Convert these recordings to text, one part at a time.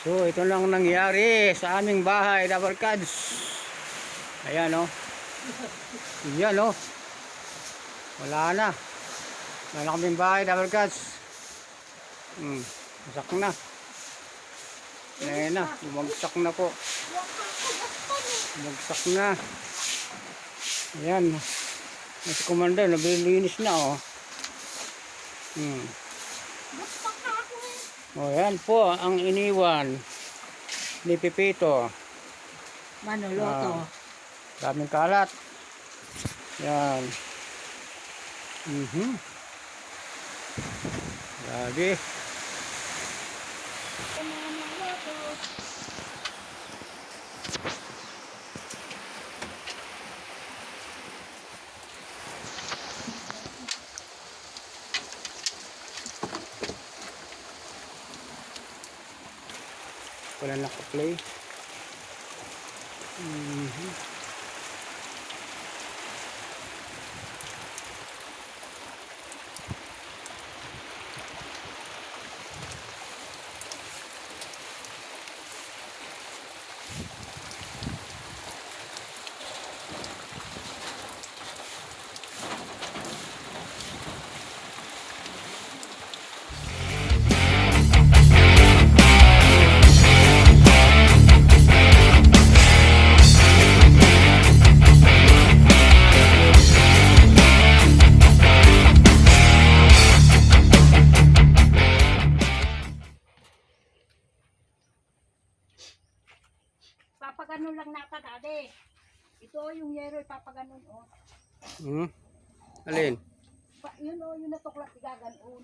So ito lang nangyari sa aming bahay, Dabarkads. Ayan o. Yan o. Wala na. Wala kaming bahay, Dabarkads. Masak na. Ayan na. Bumagsak na po. Bumagsak na. Ayan. Si Commander, nabilinis na o. O yan po ang iniwan ni Pipito. Manuluto. Daming kalat. Yan. Lagi. Wala naka-play. Papaganon lang nata dati. Ito yung yero ipapaganon o. Alin? Yun o, yung natuklat igaganon.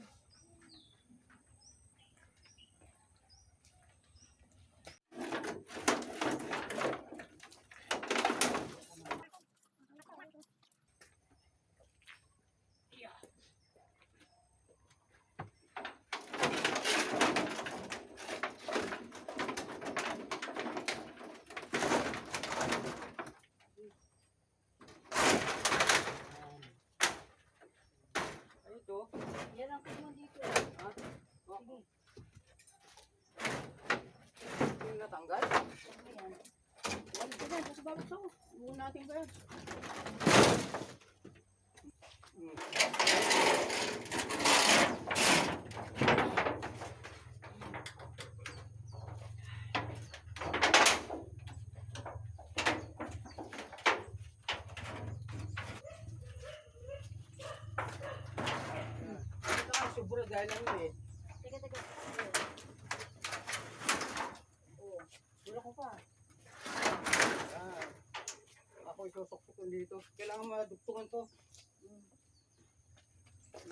Yan ang kumo dito. Ha? Sige. Yung natanggal? Ayan. Wala ka dyan. Sa babak sa ko. Huwag natin ba yan? Sobra dahil lang yun eh. Teka. Oo. Wala ko pa. Ako isusok-sukon dito. Kailangan madugtungan to.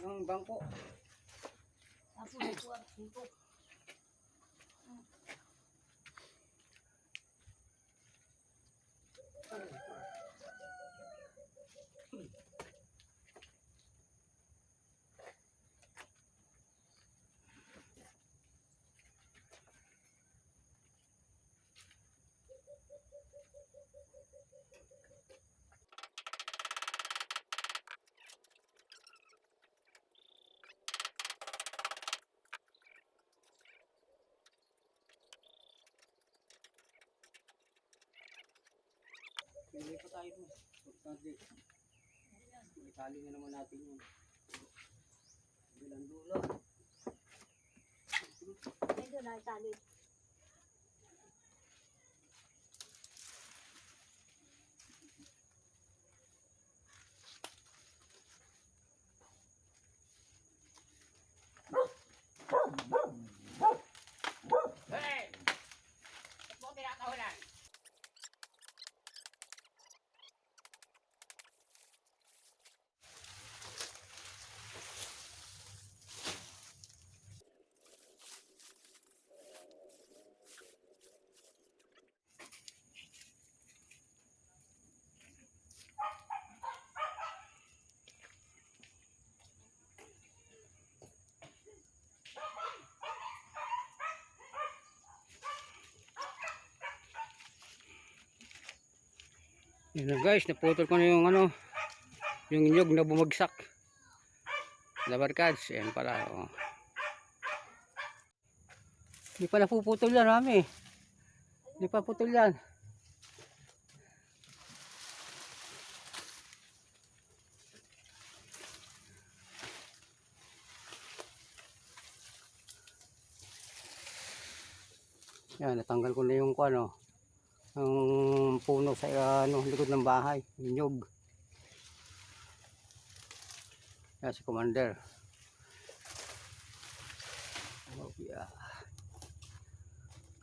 Yung bangko. Tapos ito ang dito. Hindi pa tayo dun. Importante. Itali na naman natin yun. Bilang dulo. Ito na itali. Hey! Ba't mo tinatawanan? Yan na guys, naputol ko na yung yung nyug na bumagsak. Dabarkads, yan pala. Oh. Hindi pa napuputol yan, mami. Hindi pa putol yan. Yan, natanggal ko na yung ano, ang puno sa likod ng bahay, yung nyug. Yan si Commander. Oh, yeah.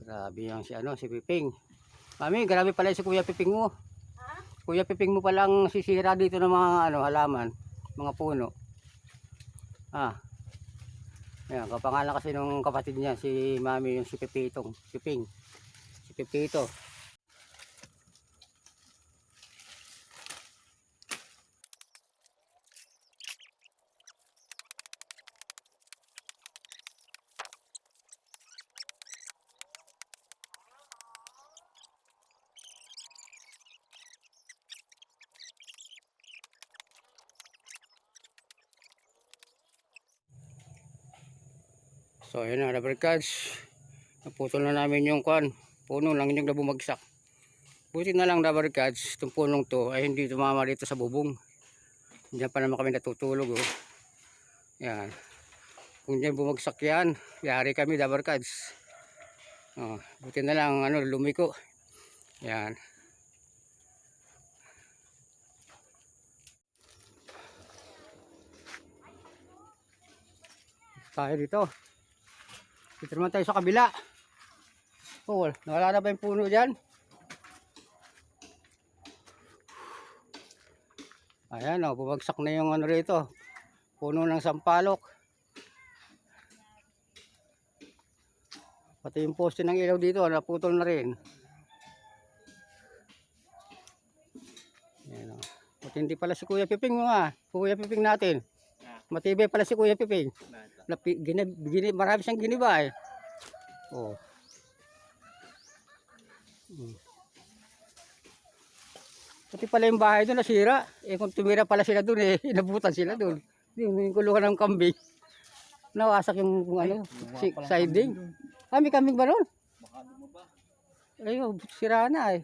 Grabe yan si Piping. Mami, grabe pala si Kuya Piping mo. Ha? Kuya Piping mo palang sisira dito ng mga halaman, mga puno. Ah. Ayan, kapangalan kasi nung kapatid niya, si Mami, yung si Pipitong, Piping. Si Pipito. So ayan na, rubber cards. Naputol na namin yung puno lang yung bumagsak. Buti na lang rubber cards, itong punong to ay hindi tumama dito sa bubong. Diyan pa naman kami natutulog. Oh. Yan. Kung diyan bumagsak yan, yari kami rubber cards. Oh, buti na lang lumiko. Yan. Tayo dito. Dito naman tayo sa kabila. Oh, nawala na ba yung puno dyan? Ayan o, bumagsak na yung rito. Puno ng sampalok. Pati yung poste ng ilaw dito, naputol na rin. Ayan o. Pati hindi pala si Kuya Piping mga. Kuya Piping natin. Matibay pala si Kuya Piping. Marami siyang giniba eh. Oh. Pati pala yung bahay doon nasira. Eh kung tumira pala sila doon eh, inabutan sila doon. Yung kulungan ng kambing. Nawasak yung siding. May kambing ba doon? Ayun, sira na eh.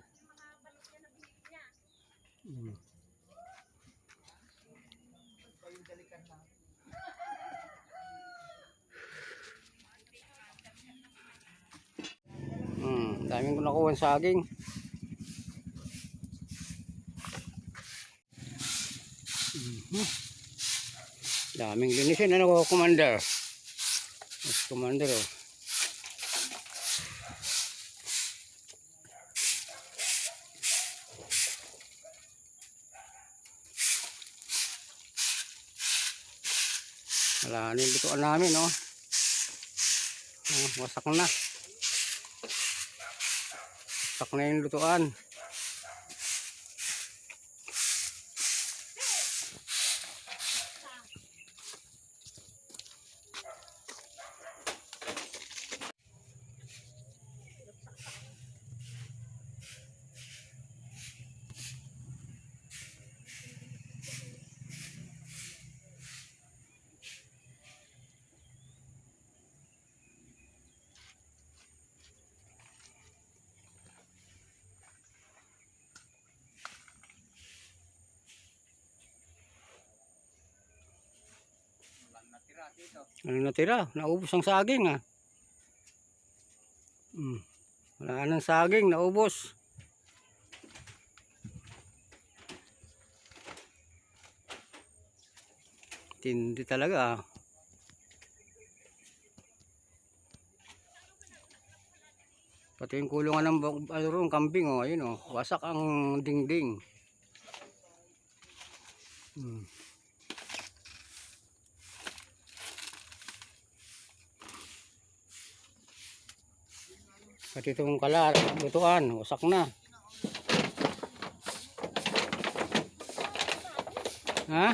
Daming ko nakuha ng saging. Daming linisin ko, Commander. Mas Commander oh. Wala na yung lutuan namin oh. Wasak na. Wasak na yung lutuan. Ano natira? Naubos ang saging ah. Wala nang saging, naubos. Tindi talaga ah. Pati yung kulungan ng kambing oh, ayun oh, wasak ang dingding. Pati itong lutuan, wasak na. Ha?